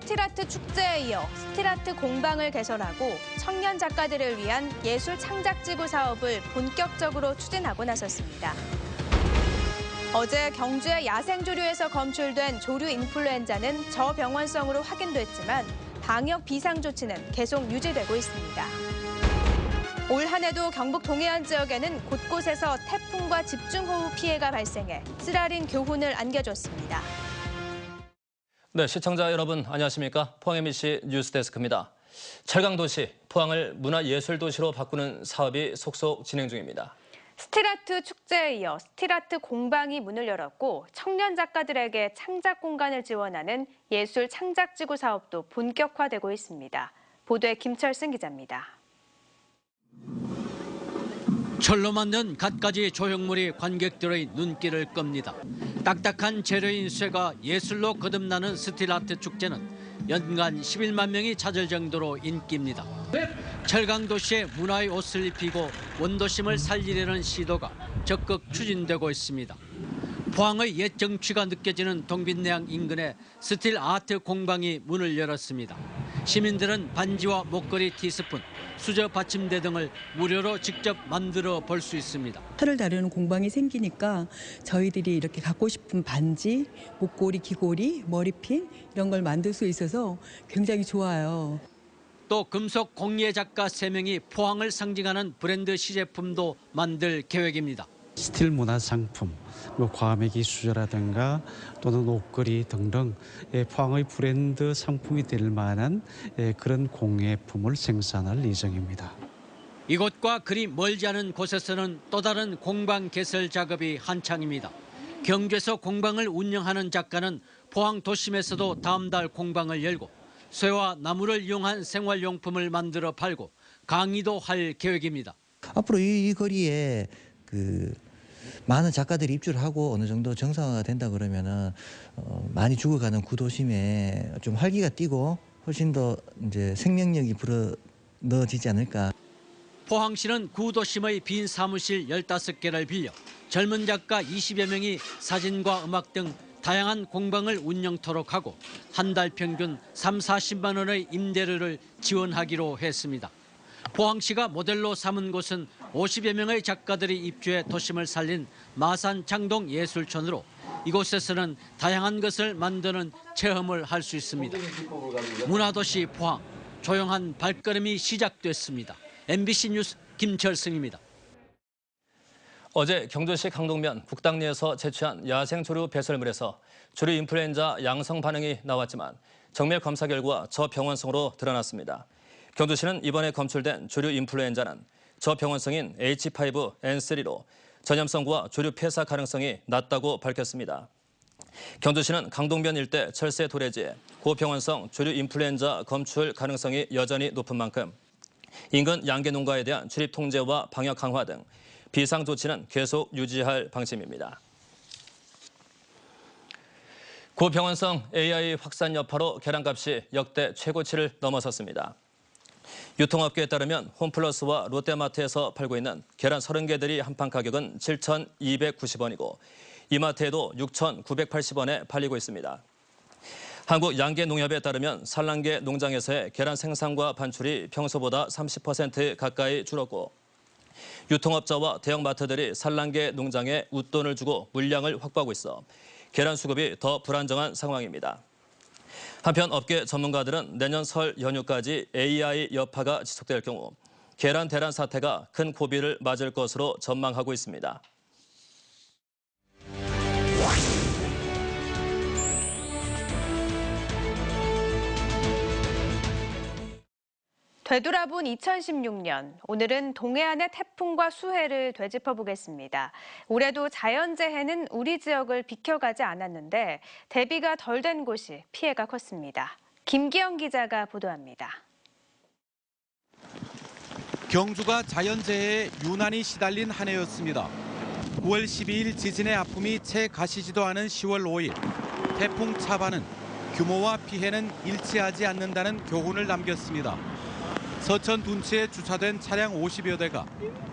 스틸아트 축제에 이어 스틸아트 공방을 개설하고 청년 작가들을 위한 예술 창작지구 사업을 본격적으로 추진하고 나섰습니다. 어제 경주의 야생조류에서 검출된 조류 인플루엔자는 저병원성으로 확인됐지만 방역 비상조치는 계속 유지되고 있습니다. 올 한 해도 경북 동해안 지역에는 곳곳에서 태풍과 집중호우 피해가 발생해 쓰라린 교훈을 안겨줬습니다. 네, 시청자 여러분 안녕하십니까? 포항 MBC 뉴스데스크입니다. 철강도시, 포항을 문화예술도시로 바꾸는 사업이 속속 진행 중입니다. 스틸아트 축제에 이어 스틸아트 공방이 문을 열었고 청년 작가들에게 창작 공간을 지원하는 예술 창작지구 사업도 본격화되고 있습니다. 보도에 김철승 기자입니다. 철로 만든 갖가지 조형물이 관객들의 눈길을 끕니다. 딱딱한 재료인 쇠가 예술로 거듭나는 스틸아트 축제는 연간 11만 명이 찾을 정도로 인기입니다. 철강도시에 문화의 옷을 입히고 원도심을 살리려는 시도가 적극 추진되고 있습니다. 포항의 옛 정취가 느껴지는 동빈내양 인근에 스틸아트 공방이 문을 열었습니다. 시민들은 반지와 목걸이, 티스푼, 수저 받침대 등을 무료로 직접 만들어 볼 수 있습니다. 철을 다루는 공방이 생기니까 저희들이 이렇게 갖고 싶은 반지, 목걸이, 귀걸이, 머리핀 이런 걸 만들 수 있어서 굉장히 좋아요. 또 금속 공예 작가 3명이 포항을 상징하는 브랜드 시제품도 만들 계획입니다. 스틸 문화 상품, 과메기 수저라든가 또는 옷걸이 등등 포항의 브랜드 상품이 될 만한 그런 공예품을 생산할 예정입니다. 이곳과 그리 멀지 않은 곳에서는 또 다른 공방 개설 작업이 한창입니다. 경주에서 공방을 운영하는 작가는 포항 도심에서도 다음 달 공방을 열고 쇠와 나무를 이용한 생활용품을 만들어 팔고 강의도 할 계획입니다. 앞으로 이 거리에 많은 작가들이 입주를 하고 어느 정도 정상화가 된다 그러면은 많이 죽어가는 구도심에 좀 활기가 띠고 훨씬 더 이제 생명력이 불어 넣어지지 않을까. 포항시는 구도심의 빈 사무실 15개를 빌려 젊은 작가 20여 명이 사진과 음악 등 다양한 공방을 운영토록 하고 한 달 평균 30~40만 원의 임대료를 지원하기로 했습니다. 포항시가 모델로 삼은 곳은 50여 명의 작가들이 입주해 도심을 살린 마산 창동 예술촌으로 이곳에서는 다양한 것을 만드는 체험을 할 수 있습니다. 문화도시 포항, 조용한 발걸음이 시작됐습니다. MBC 뉴스 김철승입니다. 어제 경주시 강동면 북당리에서 채취한 야생조류 배설물에서 조류 인플루엔자 양성 반응이 나왔지만 정밀 검사 결과 저병원성으로 드러났습니다. 경주시는 이번에 검출된 조류 인플루엔자는 저병원성인 H5N3로 전염성과 조류 폐사 가능성이 낮다고 밝혔습니다. 경주시는 강동면 일대 철새 도래지에 고병원성 조류 인플루엔자 검출 가능성이 여전히 높은 만큼 인근 양계 농가에 대한 출입 통제와 방역 강화 등 비상 조치는 계속 유지할 방침입니다. 고병원성 AI 확산 여파로 계란값이 역대 최고치를 넘어섰습니다. 유통업계에 따르면 홈플러스와 롯데마트에서 팔고 있는 계란 30개들이 한판 가격은 7,290원이고 이마트에도 6,980원에 팔리고 있습니다. 한국양계농협에 따르면 산란계 농장에서의 계란 생산과 반출이 평소보다 30% 가까이 줄었고 유통업자와 대형마트들이 산란계 농장에 웃돈을 주고 물량을 확보하고 있어 계란 수급이 더 불안정한 상황입니다. 한편 업계 전문가들은 내년 설 연휴까지 AI 여파가 지속될 경우 계란 대란 사태가 큰 고비를 맞을 것으로 전망하고 있습니다. 되돌아본 2016년, 오늘은 동해안의 태풍과 수해를 되짚어보겠습니다. 올해도 자연재해는 우리 지역을 비켜가지 않았는데 대비가 덜 된 곳이 피해가 컸습니다. 김기영 기자가 보도합니다. 경주가 자연재해에 유난히 시달린 한 해였습니다. 9월 12일 지진의 아픔이 채 가시지도 않은 10월 5일, 태풍 차바는 규모와 피해는 일치하지 않는다는 교훈을 남겼습니다. 서천 둔치에 주차된 차량 50여 대가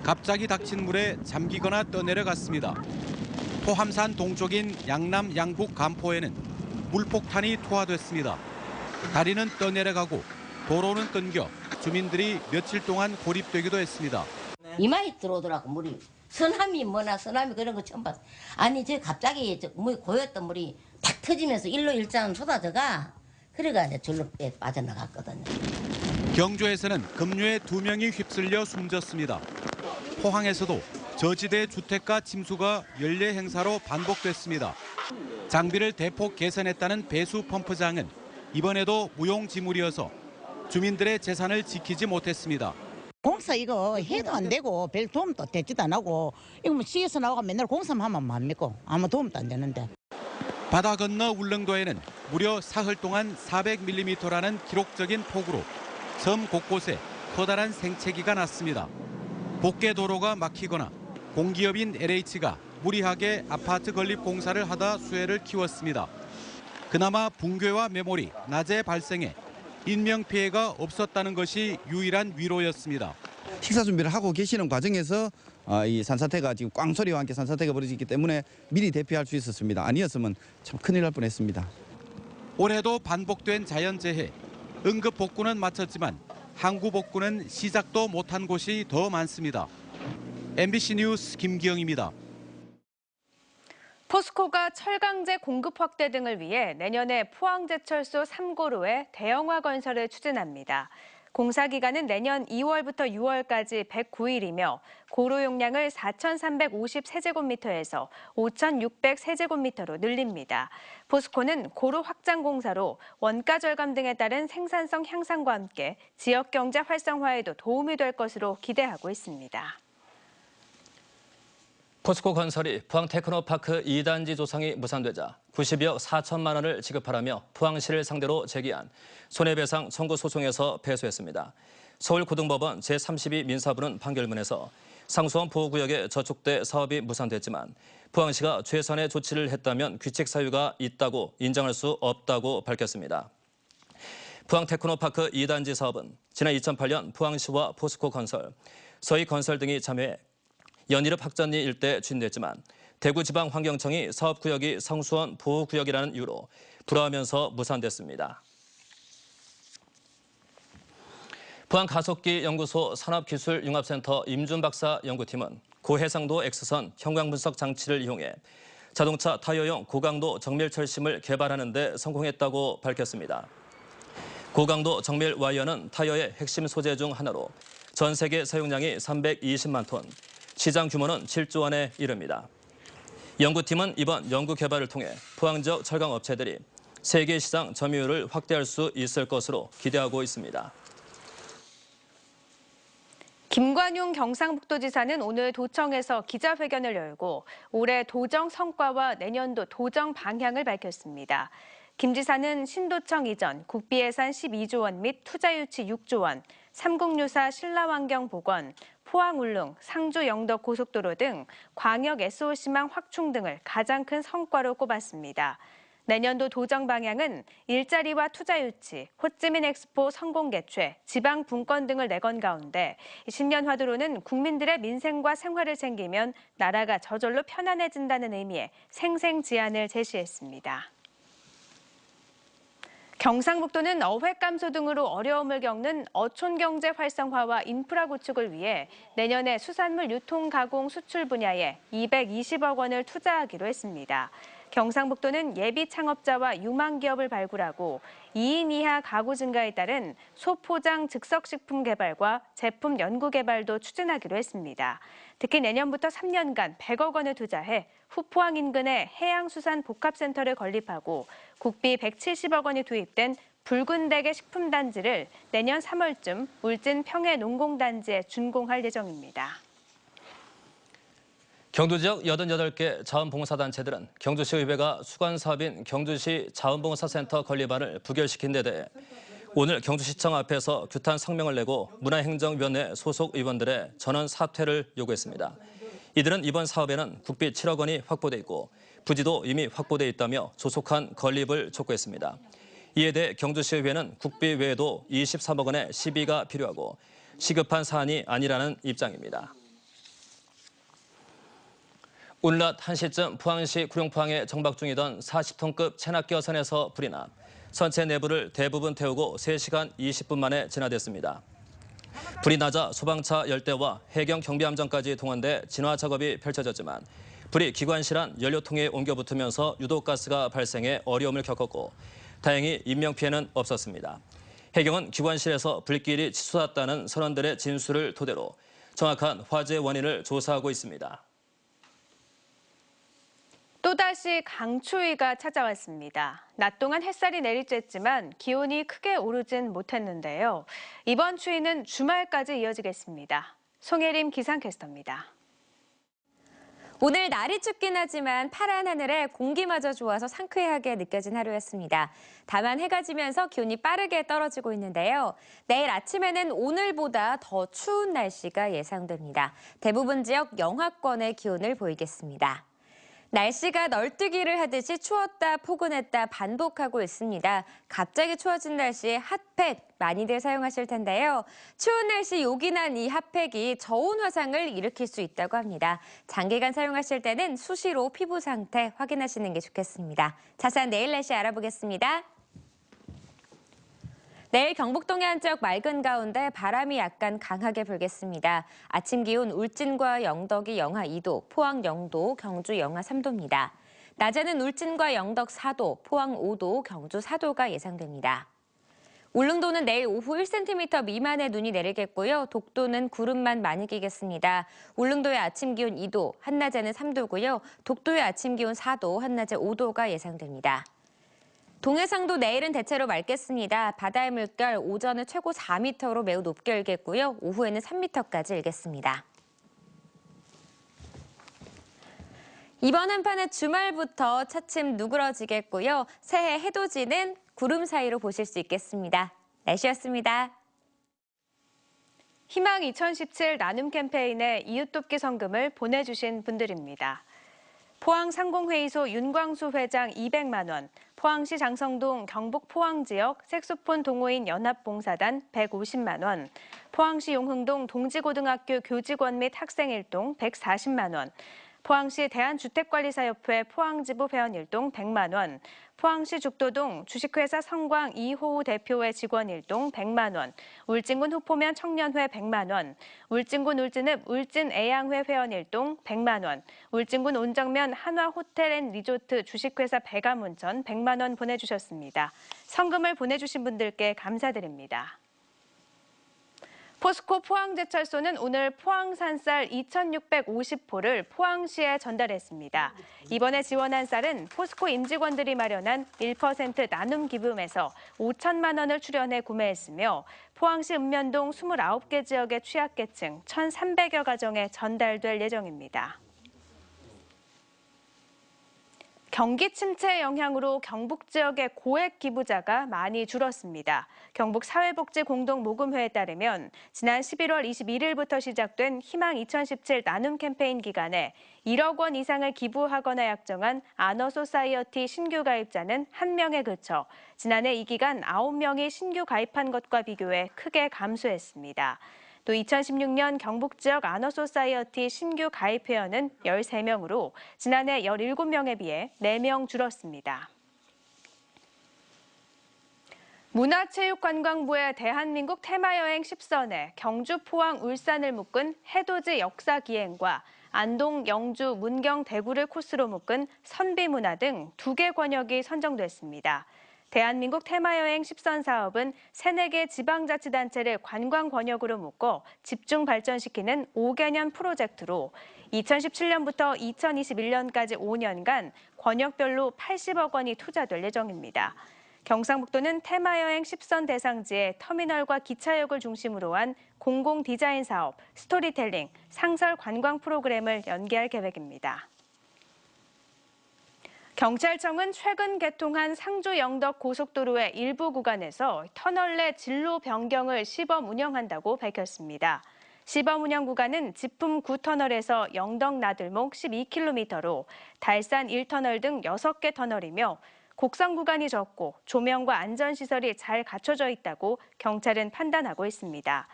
갑자기 닥친 물에 잠기거나 떠내려갔습니다. 포함산 동쪽인 양남 양북 간포에는 물폭탄이 투하됐습니다. 다리는 떠내려가고 도로는 끊겨 주민들이 며칠 동안 고립되기도 했습니다. 이마에 들어오더라고 물이. 쓰나미 뭐나 쓰나미 그런 거 처음 봤어. 아니 저 갑자기 물이 고였던 물이 탁 터지면서 일로 일장 쏟아져가. 그래가 이제 절로 빠져나갔거든요. 경주에서는 급류에 2명이 휩쓸려 숨졌습니다. 포항에서도 저지대 주택가 침수가 연례 행사로 반복됐습니다. 장비를 대폭 개선했다는 배수 펌프장은 이번에도 무용지물이어서 주민들의 재산을 지키지 못했습니다. 공사 이거 해도 안 되고 별 도움도 되지도 안 하고 이거 뭐 시에서 나오고 맨날 공사만 하면 뭡니까? 아무 도움도 안 되는데. 바다 건너 울릉도에는 무려 사흘 동안 400mm라는 기록적인 폭우로 섬 곳곳에 커다란 생채기가 났습니다. 복개 도로가 막히거나 공기업인 LH가 무리하게 아파트 건립 공사를 하다 수해를 키웠습니다. 그나마 붕괴와 매몰이 낮에 발생해 인명피해가 없었다는 것이 유일한 위로였습니다. 식사 준비를 하고 계시는 과정에서 이 산사태가 지금 꽝소리와 함께 산사태가 벌어지기 때문에 미리 대피할 수 있었습니다. 아니었으면 참 큰일 날 뻔했습니다. 올해도 반복된 자연재해, 응급 복구는 마쳤지만 항구 복구는 시작도 못한 곳이 더 많습니다. MBC 뉴스 김기영입니다. 포스코가 철강제 공급 확대 등을 위해 내년에 포항제철소 3고로에 대형화 건설을 추진합니다. 공사 기간은 내년 2월부터 6월까지 109일이며 고로 용량을 4,350세제곱미터에서 5,600세제곱미터로 늘립니다. 포스코는 고로 확장 공사로 원가 절감 등에 따른 생산성 향상과 함께 지역 경제 활성화에도 도움이 될 것으로 기대하고 있습니다. 포스코 건설이 포항 테크노파크 2단지 조성이 무산되자 90여 4천만 원을 지급하라며 포항시를 상대로 제기한 손해배상 청구 소송에서 패소했습니다. 서울고등법원 제32 민사부는 판결문에서 상수원 보호구역에 저촉돼 사업이 무산됐지만 포항시가 최선의 조치를 했다면 규칙 사유가 있다고 인정할 수 없다고 밝혔습니다. 포항 테크노파크 2단지 사업은 지난 2008년 포항시와 포스코 건설, 서희건설 등이 참여해 연일읍 학전리 일대 추진됐지만 대구지방환경청이 사업구역이 상수원 보호구역이라는 이유로 불허하면서 무산됐습니다. 포항가속기연구소 산업기술융합센터 임준 박사 연구팀은 고해상도 X선 형광분석 장치를 이용해 자동차 타이어용 고강도 정밀철심을 개발하는 데 성공했다고 밝혔습니다. 고강도 정밀 와이어는 타이어의 핵심 소재 중 하나로 전 세계 사용량이 320만 톤, 시장 규모는 7조 원에 이릅니다. 연구팀은 이번 연구 개발을 통해 포항 지역 철강 업체들이 세계 시장 점유율을 확대할 수 있을 것으로 기대하고 있습니다. 김관용 경상북도지사는 오늘 도청에서 기자회견을 열고 올해 도정 성과와 내년도 도정 방향을 밝혔습니다. 김 지사는 신도청 이전 국비 예산 12조 원 및 투자 유치 6조 원, 삼국유사 신라환경 복원, 포항 울릉, 상주 영덕 고속도로 등 광역 SOC망 확충 등을 가장 큰 성과로 꼽았습니다. 내년도 도정 방향은 일자리와 투자 유치, 호찌민 엑스포 성공 개최, 지방 분권 등을 내건 가운데 신년 화두로는 국민들의 민생과 생활을 챙기면 나라가 저절로 편안해진다는 의미의 생생지안을 제시했습니다. 경상북도는 어획 감소 등으로 어려움을 겪는 어촌 경제 활성화와 인프라 구축을 위해 내년에 수산물 유통 가공 수출 분야에 220억 원을 투자하기로 했습니다. 경상북도는 예비 창업자와 유망 기업을 발굴하고 2인 이하 가구 증가에 따른 소포장 즉석식품 개발과 제품 연구 개발도 추진하기로 했습니다. 특히 내년부터 3년간 100억 원을 투자해 후포항 인근에 해양수산복합센터를 건립하고 국비 170억 원이 투입된 붉은 대게 식품단지를 내년 3월쯤 울진 평해농공단지에 준공할 예정입니다. 경주 지역 88개 자원봉사단체들은 경주시의회가 수관사업인 경주시 자원봉사센터 건립안을 부결시킨 데 대해 오늘 경주시청 앞에서 규탄 성명을 내고 문화행정위원회 소속 의원들의 전원 사퇴를 요구했습니다. 이들은 이번 사업에는 국비 7억 원이 확보돼 있고 부지도 이미 확보돼 있다며 조속한 건립을 촉구했습니다. 이에 대해 경주시의회는 국비 외에도 23억 원의 시비가 필요하고 시급한 사안이 아니라는 입장입니다. 오늘 낮 1시쯤 포항시 구룡포항에 정박 중이던 40톤급 체납기어선에서 불이 나 선체 내부를 대부분 태우고 3시간 20분 만에 진화됐습니다. 불이 나자 소방차 10대와 해경 경비함정까지 동원돼 진화 작업이 펼쳐졌지만 불이 기관실 안 연료통에 옮겨 붙으면서 유독가스가 발생해 어려움을 겪었고 다행히 인명피해는 없었습니다. 해경은 기관실에서 불길이 치솟았다는 선원들의 진술을 토대로 정확한 화재 원인을 조사하고 있습니다. 또다시 강추위가 찾아왔습니다. 낮 동안 햇살이 내리쬐지만 기온이 크게 오르진 못했는데요. 이번 추위는 주말까지 이어지겠습니다. 송혜림 기상캐스터입니다. 오늘 날이 춥긴 하지만 파란 하늘에 공기마저 좋아서 상쾌하게 느껴진 하루였습니다. 다만 해가 지면서 기온이 빠르게 떨어지고 있는데요. 내일 아침에는 오늘보다 더 추운 날씨가 예상됩니다. 대부분 지역 영하권의 기온을 보이겠습니다. 날씨가 널뛰기를 하듯이 추웠다 포근했다 반복하고 있습니다. 갑자기 추워진 날씨에 핫팩 많이들 사용하실 텐데요. 추운 날씨 요긴한 이 핫팩이 저온 화상을 일으킬 수 있다고 합니다. 장기간 사용하실 때는 수시로 피부 상태 확인하시는 게 좋겠습니다. 자세한 내일 날씨 알아보겠습니다. 내일 경북 동해안 지역 맑은 가운데 바람이 약간 강하게 불겠습니다. 아침 기온 울진과 영덕이 영하 2도, 포항 0도, 경주 영하 3도입니다. 낮에는 울진과 영덕 4도, 포항 5도, 경주 4도가 예상됩니다. 울릉도는 내일 오후 1cm 미만의 눈이 내리겠고요. 독도는 구름만 많이 끼겠습니다. 울릉도의 아침 기온 2도, 한낮에는 3도고요. 독도의 아침 기온 4도, 한낮에 5도가 예상됩니다. 동해상도 내일은 대체로 맑겠습니다. 바다의 물결 오전에 최고 4m로 매우 높게 일겠고요. 오후에는 3m까지 일겠습니다. 이번 한파는 주말부터 차츰 누그러지겠고요. 새해 해돋이는 구름 사이로 보실 수 있겠습니다. 날씨였습니다. 희망 2017 나눔 캠페인에 이웃돕기 성금을 보내주신 분들입니다. 포항 상공회의소 윤광수 회장 200만 원, 포항시 장성동 경북 포항 지역 색소폰 동호인 연합봉사단 150만 원, 포항시 용흥동 동지고등학교 교직원 및 학생 일동 140만 원, 포항시 대한주택관리사협회 포항지부 회원 일동 100만 원, 포항시 죽도동 주식회사 성광 이호우 대표의 직원 일동 100만 원, 울진군 후포면 청년회 100만 원, 울진군 울진읍 울진애양회 회원 일동 100만 원, 울진군 온정면 한화호텔앤리조트 주식회사 백암온천 100만 원 보내주셨습니다. 성금을 보내주신 분들께 감사드립니다. 포스코 포항제철소는 오늘 포항산 쌀 2,650포를 포항시에 전달했습니다. 이번에 지원한 쌀은 포스코 임직원들이 마련한 1% 나눔 기금에서 5천만 원을 출연해 구매했으며 포항시 읍면동 29개 지역의 취약계층 1,300여 가정에 전달될 예정입니다. 경기 침체 영향으로 경북 지역의 고액 기부자가 많이 줄었습니다. 경북 사회복지공동모금회에 따르면 지난 11월 21일부터 시작된 희망 2017 나눔 캠페인 기간에 1억 원 이상을 기부하거나 약정한 아너소사이어티 신규 가입자는 1명에 그쳐 지난해 이 기간 9명이 신규 가입한 것과 비교해 크게 감소했습니다. 또 2016년 경북 지역 아너소사이어티 신규 가입 회원은 13명으로 지난해 17명에 비해 4명 줄었습니다. 문화체육관광부의 대한민국 테마여행 10선에 경주, 포항, 울산을 묶은 해돋이 역사기행과 안동, 영주, 문경, 대구를 코스로 묶은 선비문화 등 2개 권역이 선정됐습니다. 대한민국 테마여행 10선 사업은 3-4개 지방자치단체를 관광 권역으로 묶어 집중 발전시키는 5개년 프로젝트로 2017년부터 2021년까지 5년간 권역별로 80억 원이 투자될 예정입니다. 경상북도는 테마여행 10선 대상지에 터미널과 기차역을 중심으로 한 공공 디자인 사업, 스토리텔링, 상설 관광 프로그램을 연계할 계획입니다. 경찰청은 최근 개통한 상주 영덕 고속도로의 일부 구간에서 터널 내 진로 변경을 시범 운영한다고 밝혔습니다. 시범 운영 구간은 지품 9터널에서 영덕 나들목 12km로 달산 1터널 등 6개 터널이며 곡선 구간이 적고 조명과 안전시설이 잘 갖춰져 있다고 경찰은 판단하고 있습니다.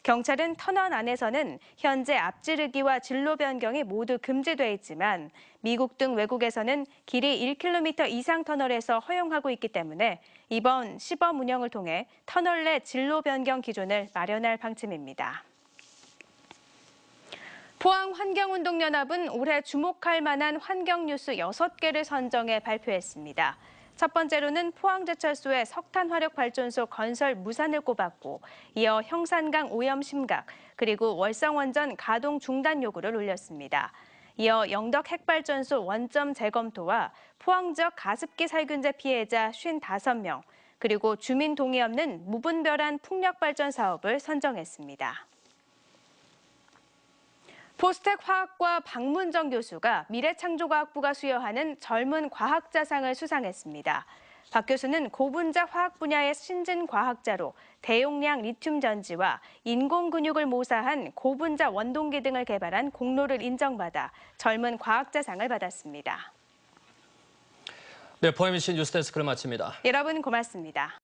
경찰은 터널 안에서는 현재 앞지르기와 진로 변경이 모두 금지돼 있지만 미국 등 외국에서는 길이 1km 이상 터널에서 허용하고 있기 때문에 이번 시범 운영을 통해 터널 내 진로 변경 기준을 마련할 방침입니다. 포항환경운동연합은 올해 주목할 만한 환경 뉴스 6개를 선정해 발표했습니다. 첫 번째로는 포항제철소의 석탄화력발전소 건설 무산을 꼽았고 이어 형산강 오염 심각, 그리고 월성원전 가동 중단 요구를 올렸습니다. 이어 영덕 핵발전소 원점 재검토와 포항 지역 가습기 살균제 피해자 55명, 그리고 주민 동의 없는 무분별한 풍력발전 사업을 선정했습니다. 포스텍 화학과 박문정 교수가 미래창조과학부가 수여하는 젊은 과학자상을 수상했습니다. 박 교수는 고분자 화학 분야의 신진 과학자로 대용량 리튬 전지와 인공 근육을 모사한 고분자 원동기 등을 개발한 공로를 인정받아 젊은 과학자상을 받았습니다. 네, 포엠시 뉴스데스크를 마칩니다. 여러분 고맙습니다.